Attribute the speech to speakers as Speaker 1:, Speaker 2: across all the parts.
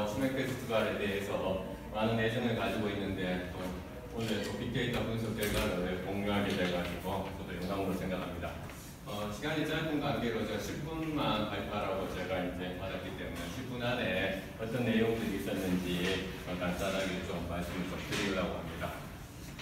Speaker 1: 치맥 페스티벌에 대해서 많은 애정을 가지고 있는데 또 오늘 또 빅데이터 분석 결과를 공유하게 돼가지고 저도 영광으로 생각합니다. 시간이 짧은 관계로 제가 10분만 발표하라고 제가 이제 받았기 때문에 10분 안에 어떤 내용들이 있었는지 간단하게 좀 말씀을 좀 드리려고 합니다.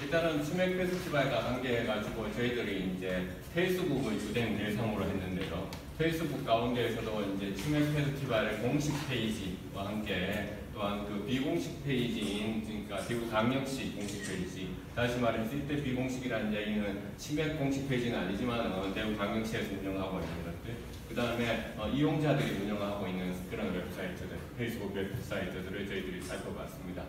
Speaker 1: 일단은 치맥 페스티벌과 관계해가지고 저희들이 이제 페이스북을 주된 대상으로 했는데요. 페이스북 가운데에서도 이제 치맥 페스티벌의 공식 페이지와 함께 또한 그 비공식 페이지인 그러니까 대구광역시 공식 페이지, 다시 말해서 이때 비공식이라는 얘기는 치맥 공식 페이지는 아니지만 대구광역시에서 운영하고 있는 것들, 그 다음에 이용자들이 운영하고 있는 그런 웹사이트들, 페이스북 웹사이트들을 저희들이 살펴봤습니다.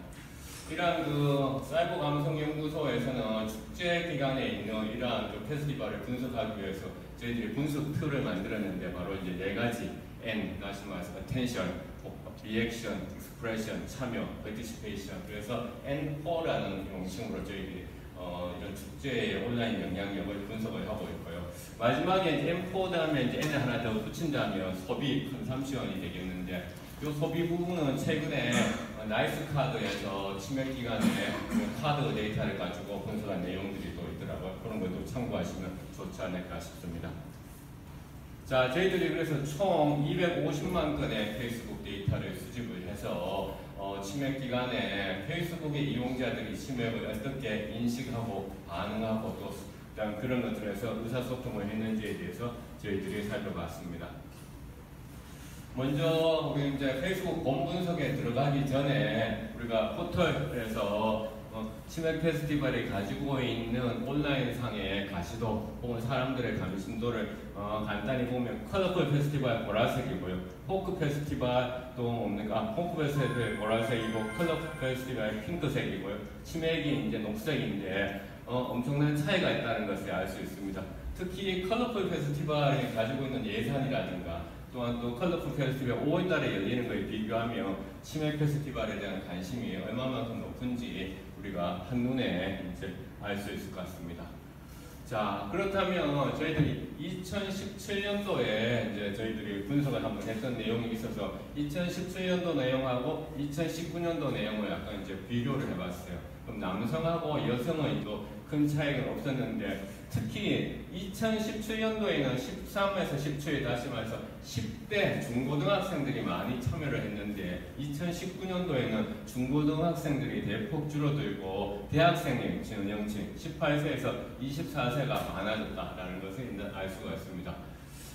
Speaker 1: 이러한 그 사이버 감성 연구소에서는 축제 기간에 있는 이러한 그 페스티벌을 분석하기 위해서 저희들이 분석 툴을 만들었는데 바로 이제 네 가지 N, 다시 말해서 attention, reaction, expression, 참여, participation. 그래서 N4라는 명칭으로 저희들이 이런 축제의 온라인 영향력을 분석을 하고 있고요. 마지막에 M4 다음에 이제 N을 하나 더 붙인다면 소비 컨섬션이 되겠는데, 이 소비 부분은 최근에 나이스 카드에서 치맥 기간에 카드 데이터를 가지고 분석한 내용들이 또 있더라고요. 그런 것도 참고하시면 좋지 않을까 싶습니다. 자, 저희들이 그래서 총 250만 건의 페이스북 데이터를 수집을 해서 치맥 기간에 페이스북의 이용자들이 치맥을 어떻게 인식하고 반응하고 또 그런 것들에서 의사소통을 했는지에 대해서 저희들이 살펴봤습니다. 먼저 우리 이제 페이스북 본 분석에 들어가기 전에 우리가 포털에서 치맥 페스티벌이 가지고 있는 온라인상의 가시도 혹은 사람들의 관심도를 간단히 보면 컬러풀 페스티벌 보라색이고요. 포크 페스티벌 또 뭡니까? 포크 페스티벌 보라색이고 컬러풀 페스티벌 핑크색이고요. 치맥이 이제 녹색인데 엄청난 차이가 있다는 것을 알 수 있습니다. 특히 컬러풀 페스티벌이 가지고 있는 예산이라든가 또한 또 컬러풀 페스티벌 5월달에 열리는 거에 비교하면 치맥 페스티벌에 대한 관심이 얼마만큼 높은지 우리가 한눈에 이제 알 수 있을 것 같습니다. 자, 그렇다면 저희들이 2017년도에 이제 저희들이 분석을 한번 했던 내용이 있어서 2017년도 내용하고 2019년도 내용을 약간 이제 비교를 해봤어요. 그럼 남성하고 여성은 또 큰 차이가 없었는데 특히 2017년도에는 13에서 17에 다시 말해서 10대 중고등학생들이 많이 참여를 했는데 2019년도에는 중고등학생들이 대폭 줄어들고 대학생의 연령층 18세에서 24세가 많아졌다라는 것을 알 수가 있습니다.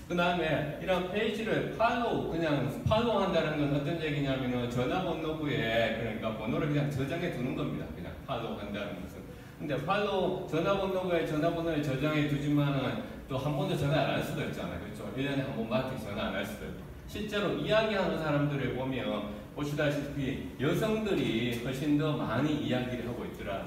Speaker 1: 그 다음에 이런 페이지를 그냥 팔로우한다는 건 어떤 얘기냐면은 전화번호부에 그러니까 번호를 그냥 저장해 두는 겁니다. 그냥 팔로우한다는 것은. 근데 전화번호부에 전화번호를 저장해 두지만은 또 한 번도 전화 안 할 수도 있잖아요. 그렇죠? 1년에 한 번밖에 전화 안 할 수도 있고. 실제로 이야기하는 사람들을 보면 보시다시피 여성들이 훨씬 더 많이 이야기를 하고 있더라.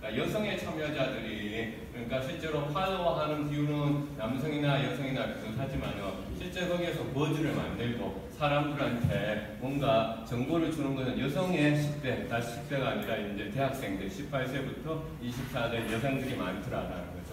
Speaker 1: 그러니까 여성의 참여자들이 그러니까 실제로 팔로워하는 비율은 남성이나 여성이나 비슷하지만 실제 거기에서 버즈를 만들고 사람들한테 뭔가 정보를 주는 것은 여성의 10대, 다시 10대가 아니라 이제 대학생들 18세부터 24세 여성들이 많더라라는 거죠.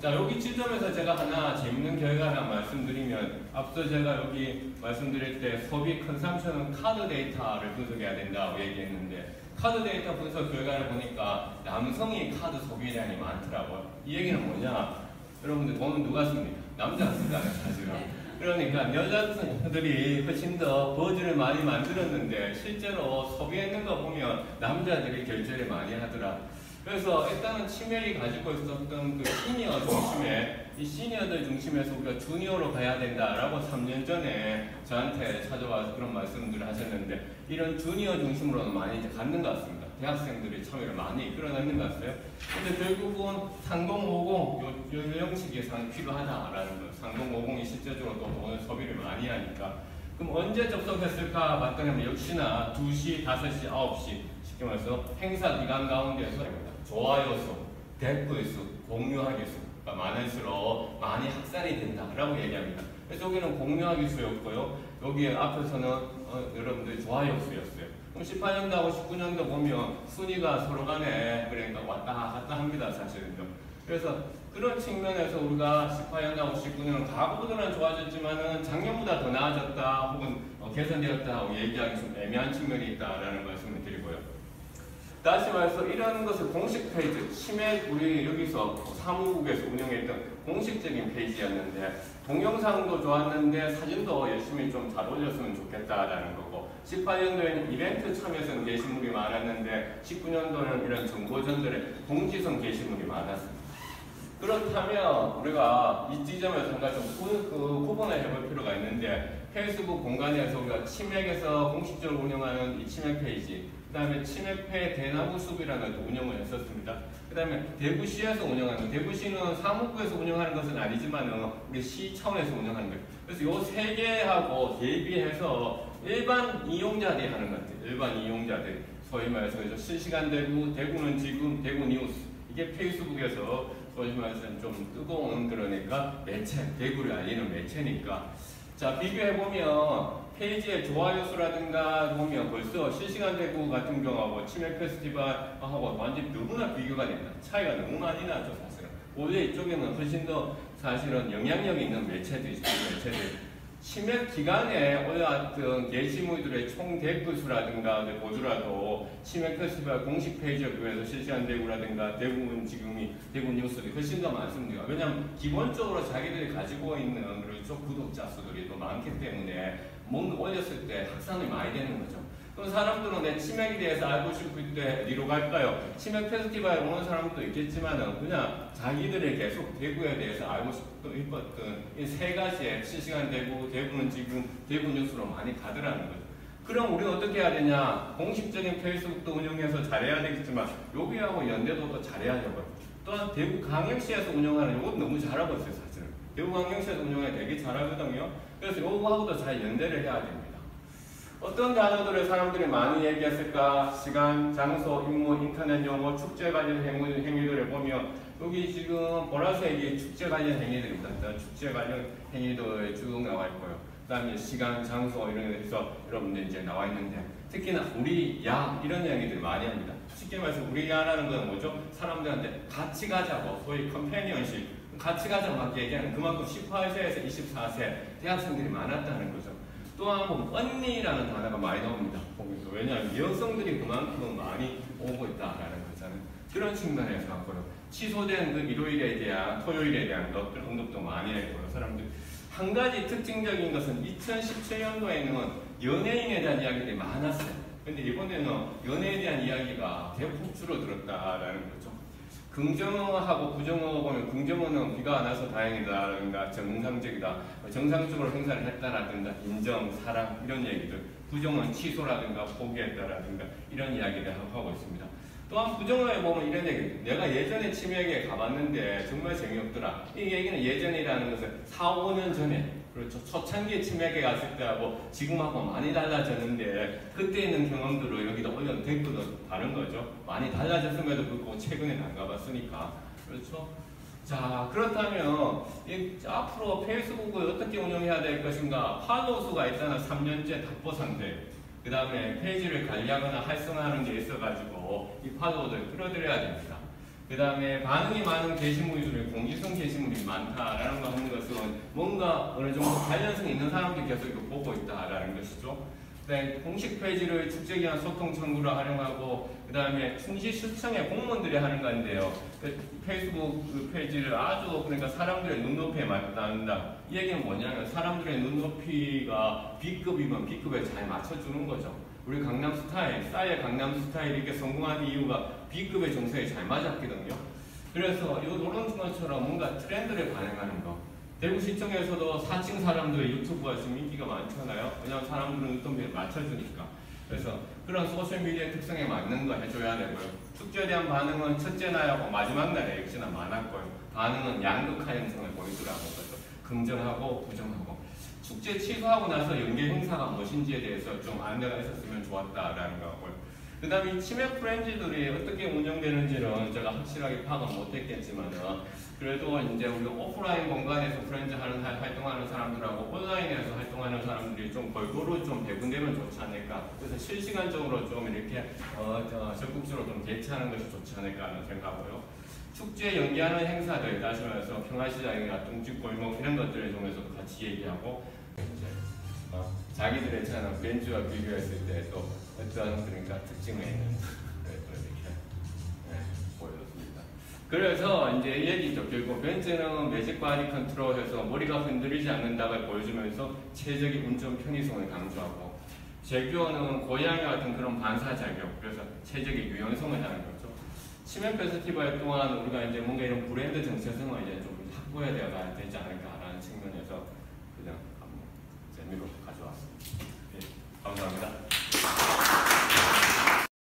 Speaker 1: 자, 여기 지점에서 제가 하나 재밌는 결과 하나 말씀드리면 앞서 제가 여기 말씀드릴 때 소비 컨섬션은 카드 데이터를 분석해야 된다고 얘기했는데 카드 데이터 분석 결과를 보니까 남성이 카드 소비량이 많더라고요. 이 얘기는 뭐냐? 여러분들 돈은 누가 씁니까? 남자가 쓰잖아요, 사실은. 그러니까 여자들이 훨씬 더 버즈를 많이 만들었는데 실제로 소비했는 거 보면 남자들이 결제를 많이 하더라. 그래서 일단은 치맥이 가지고 있었던 그 시니어 중심에 이 시니어들 중심에서 우리가 주니어로 가야 된다라고 3년 전에 저한테 찾아와서 그런 말씀들을 하셨는데 이런 주니어 중심으로는 많이 이제 갖는 것 같습니다. 대학생들이 참여를 많이 이끌어내는 것 같아요. 근데 결국은 3050 연령층 예산이 필요하다라는 거. 3050이 실제적으로 또 오늘 소비를 많이 하니까. 그럼 언제 접속했을까 봤더니 역시나 2시, 5시, 9시 쉽게 말해서 행사 기간 가운데서 좋아요 수, 댓글 수, 공유하기 수가 많을수록 많이 확산이 된다라고 얘기합니다. 그래서 여기는 공유하기 수였고요. 여기 앞에서는 여러분들이 좋아요 수였어요. 그럼 18년도하고 19년도 보면 순위가 서로 간에 그러니까 왔다 갔다 합니다, 사실은요. 그래서 그런 측면에서 우리가 18년하고 19년은 가구보다는 좋아졌지만은 작년보다 더 나아졌다 혹은 개선되었다고 얘기하기 좀 애매한 측면이 있다라는 말씀을 드리고요. 다시 말해서 이런 것을 공식 페이지, 치맥 우리 여기서 사무국에서 운영했던 공식적인 페이지였는데 동영상도 좋았는데 사진도 열심히 좀 잘 올렸으면 좋겠다라는 거고 18년도에는 이벤트 참여성 게시물이 많았는데 19년도는 이런 정보 전달의 공지성 게시물이 많았습니다. 그렇다면 우리가 이 지점에서 한 가지 좀 구분을 해볼 필요가 있는데 페이스북 공간에서 우리가 치맥에서 공식적으로 운영하는 이 치맥 페이지, 그 다음에 치맥회 대나무숲이라는 것도 운영을 했었습니다. 그 다음에 대구시에서 운영하는, 대구시는 사무국에서 운영하는 것은 아니지만 우리 시 차원에서 운영하는 거예요. 그래서 이 세 개하고 대비해서 일반 이용자들이 하는 것 같아요. 일반 이용자들, 소위 말해서 실시간 대구, 대구는 지금, 대구 뉴스, 이게 페이스북에서 소위 말해서 좀 뜨거운 그러니까 매체, 대구를 알리는 매체니까. 자, 비교해보면 페이지의 좋아요 수라든가 보면 벌써 실시간 대구 같은 경우하고 치맥 페스티벌하고 완전 너무나 비교가 됩니다. 차이가 너무 많이 나죠, 사실은. 원래 이쪽에는 훨씬 더 사실은 영향력 있는 매체들이 있어요, 매체들. 치맥 기간에 올라왔던 게시물들의 총 댓글 수라든가 보더라도 치맥 페스티벌 공식 페이지에 비해서 실시간 대구라든가 대구는 지금이 대구 뉴스들이 훨씬 더 많습니다. 왜냐하면 기본적으로 자기들이 가지고 있는 그렇죠, 구독자 수들이 더 많기 때문에 뭔가 올렸을 때 확산이 많이 되는 거죠. 그럼 사람들은 내 치맥에 대해서 알고 싶을 때 어디로 갈까요? 치맥 페스티벌에 오는 사람도 있겠지만 그냥 자기들이 계속 대구에 대해서 알고 싶었던 이 세 가지의 실시간 대구, 대구는 지금 대구 뉴스로 많이 가더라는 거죠. 그럼 우리는 어떻게 해야 되냐? 공식적인 페이스북도 운영해서 잘해야 되겠지만 여기하고 연대도 더 잘해야 되고요. 또한 대구 강역시에서 운영하는 이것도 너무 잘하고 있어요, 사실은. 대구 강역시에서 운영해 되게 잘하거든요. 그래서 이거하고도 잘 연대를 해야 됩니다. 어떤 단어들을 사람들이 많이 얘기했을까? 시간, 장소, 인물, 인터넷 용어, 축제 관련 행위들을 보면 여기 지금 보라색이 축제 관련 행위들입니다. 축제 관련 행위들 쭉 나와 있고요. 그 다음에 시간, 장소 이런 데서 여러분들 이제 나와 있는데 특히나 우리 야 이런 이야기들을 많이 합니다. 쉽게 말해서 우리 야라는 건 뭐죠? 사람들한테 같이 가자고 소위 컴패니언십 같이 가자고 막 얘기하는 그만큼 18세에서 24세 대학생들이 많았다는 거죠. 또 한 번 언니라는 단어가 많이 나옵니다. 보면서 왜냐하면 여성들이 그만큼 많이 오고 있다라는 거잖아요. 그런 측면에서 갖고요. 취소된 그 일요일에 대한 토요일에 대한 것들 언급도 많이 했고요. 사람들 한 가지 특징적인 것은 2017년도에는 연예인에 대한 이야기들이 많았어요. 근데 이번에는 연예에 대한 이야기가 대폭 줄어들었다라는 거죠. 긍정어하고 부정어 보면 긍정어는 비가 안 와서 다행이다라든가 정상적이다, 정상적으로 행사를 했다라든가 인정, 사랑 이런 얘기들. 부정어는 취소라든가 포기했다라든가 이런 이야기를 하고 있습니다. 또한 부정어에 보면 이런 얘기, 내가 예전에 치맥에 가봤는데 정말 재미없더라. 이 얘기는 예전이라는 것은 4, 5년 전에 그렇죠. 초창기에 치맥에 갔을 때하고 지금하고 많이 달라졌는데 그때 있는 경험들을 여기다 올려놓은 댓글도 다른 거죠. 많이 달라졌음에도 불구하고 최근에 안 가봤으니까. 그렇죠. 자, 그렇다면 앞으로 페이스북을 어떻게 운영해야 될 것인가? 팔로우 수가 일단은 3년째 답보 상태. 그 다음에 페이지를 관리하거나 활성화하는 게 있어가지고 이 팔로우를 끌어들여야 됩니다. 그 다음에 반응이 많은 게시물들이 공지성 게시물이 많다라는 거 하는 것은 뭔가 어느 정도 관련성이 있는 사람들이 계속 이거 보고 있다라는 것이죠. 그 다음에 공식 페이지를 축제기한 소통 창구로 활용하고 그 다음에 충시시청의 공무원들이 하는 건데요. 그 페이스북 그 페이지를 아주 그러니까 사람들의 눈높이에 맞는다. 이 얘기는 뭐냐면 사람들의 눈높이가 B급이면 B급에 잘 맞춰주는 거죠. 우리 강남스타일, 싸이의 강남스타일이 이렇게 성공한 이유가 B급의 정서에 잘 맞았거든요. 그래서 이런 것처럼 뭔가 트렌드를 반영하는 거. 대구시청에서도 4층 사람들의 유튜브가 지금 인기가 많잖아요. 왜냐하면 사람들은 유튜브에 맞춰주니까. 그래서 그런 소셜미디어의 특성에 맞는 거 해줘야 되고요. 축제에 대한 반응은 첫째 날하고 마지막 날에 역시나 많았고요. 반응은 양극화 형성을 보이더라고요. 그래서 긍정하고 부정하고. 축제 취소하고 나서 연계 행사가 무엇인지에 대해서 좀 안내가 있었으면 좋았다라는 거고요. 그 다음에 이 치맥 프렌즈들이 어떻게 운영되는지는 제가 확실하게 파악은 못했겠지만 그래도 이제 우리 오프라인 공간에서 프렌즈 활동하는 사람들하고 온라인에서 활동하는 사람들이 좀 골고루 좀 배분되면 좋지 않을까. 그래서 실시간적으로 좀 이렇게 적극적으로 좀 대처하는 것이 좋지 않을까 하는 생각하고요. 축제 연기하는 행사들, 다시 말해서 평화시장이나 뚱집골목 이런 것들을 통해서도 같이 얘기하고 자기들의 차는 벤츠와 비교했을 때 또 어떤 그러니까 특징을 있는 또 이렇게 보여줬습니다. 그래서 이제 얘기죠. 결국 벤츠는 매직 바디 컨트롤해서 머리가 흔들리지 않는다고 보여주면서 최적의 운전 편의성을 강조하고, 제규어는 고양이 같은 그런 반사작용, 그래서 최적의 유연성을 하는 거죠. 치맥 페스티벌 또한 우리가 이제 뭔가 이런 브랜드 정체성을 이제 좀 확보해야 되지 않을까라는 측면에서 그냥 한번 재미로 가져왔습니다. 네, 감사합니다.